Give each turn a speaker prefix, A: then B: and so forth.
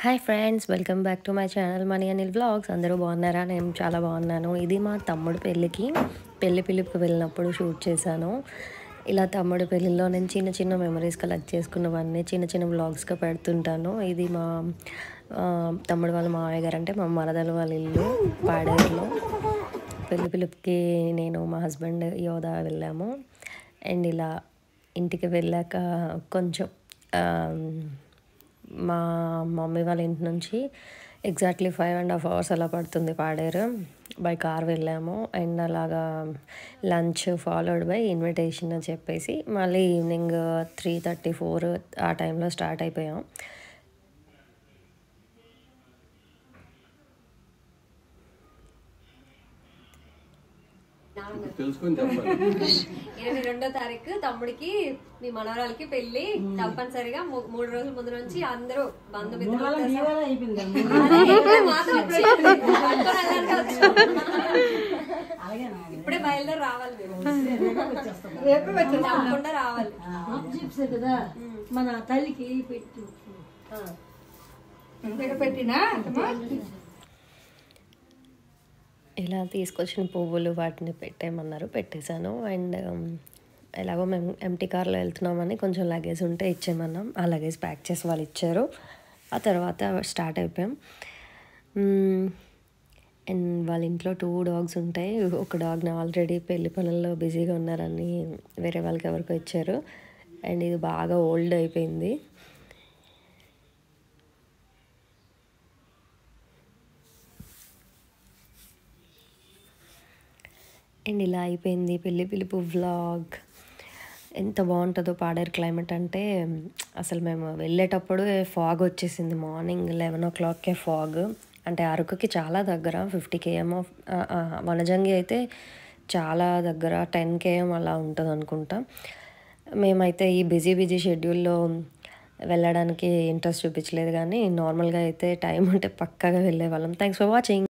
A: Hi friends, welcome back to my channel money Anil vlogs. అందరూ బాగున్నారా? నేను చాలా బాగున్నాను. ఇది మా తమ్ముడు పెళ్లి పిలుపుకి వెళ్ళినప్పుడు షూట్ చేశాను. ఇలా తమ్ముడు పెళ్ళిలో నేను చిన్న చిన్న మెమరీస్ కలెక్ట్ చేసుకున్నవన్నీ చిన్న చిన్న వ్లాగ్స్గా పెడుతుంటాను. ఇది మా తమ్ముడు వాళ్ళ మావయ్య గారు, అంటే మా మరదలు వాళ్ళ ఇల్లు పాడేరులో. పెళ్లి పిలుపుకి నేను మా హస్బెండ్ యోధా వెళ్ళాము. అండ్ ఇలా ఇంటికి వెళ్ళాక కొంచెం మా మమ్మీ వాళ్ళ ఇంటి నుంచి ఎగ్జాక్ట్లీ 5.5 hours అలా పడుతుంది పాడేరు. బై కార్ వెళ్ళాము. అండ్ అలాగా లంచ్ ఫాలోడ్ బై ఇన్విటేషన్ అని చెప్పేసి మళ్ళీ ఈవినింగ్ 3:34 ఆ టైంలో స్టార్ట్ అయిపోయాం.
B: తెలుసుకొని చెప్పాలి.
C: 22వ తారీఖు తమ్ముడికి మీ మనవరాలకి పెళ్లి. తప్పనిసరిగా 3 రోజుల ముందు నుంచి అందరూ బంధుమిత్రులు ఇప్పుడే బయలుదేరి రావాలి. తప్పకుండా రావాలి.
D: కదా మన తల్లికి పెట్టినా
A: ఇలా తీసుకొచ్చిన పువ్వులు వాటిని పెట్టేయమన్నారు, పెట్టేశాను. అండ్ ఎలాగో మేము ఎంటీ కార్లో వెళ్తున్నామని కొంచెం లగేజ్ ఉంటే ఇచ్చేయమన్నాం. ఆ లగేజ్ ప్యాక్ చేసి వాళ్ళు ఇచ్చారు. ఆ తర్వాత స్టార్ట్ అయిపోయాం. అండ్ వాళ్ళ ఇంట్లో 2 dogs ఉంటాయి. ఒక డాగ్ని ఆల్రెడీ పెళ్లి పనుల్లో బిజీగా ఉన్నారని వేరే వాళ్ళకి ఎవరికో ఇచ్చారు. అండ్ ఇది బాగా ఓల్డ్ అయిపోయింది. అండ్ ఇలా అయిపోయింది పెళ్లి పిలుపు వ్లాగ్. ఎంత బాగుంటుందో పాడేరు క్లైమేట్ అంటే, అసలు మేము వెళ్ళేటప్పుడు ఫాగ్ వచ్చేసింది. మార్నింగ్ 11 o'clockకే ఫాగ్. అంటే అరకుకి చాలా దగ్గర, 50 km. వనజంగి అయితే చాలా దగ్గర, 10 km అలా ఉంటుంది అనుకుంటా. మేమైతే ఈ బిజీ షెడ్యూల్లో వెళ్ళడానికి ఇంట్రెస్ట్ చూపించలేదు, కానీ నార్మల్గా అయితే టైం ఉంటే పక్కాగా వెళ్ళే వాళ్ళం. Thanks for watching.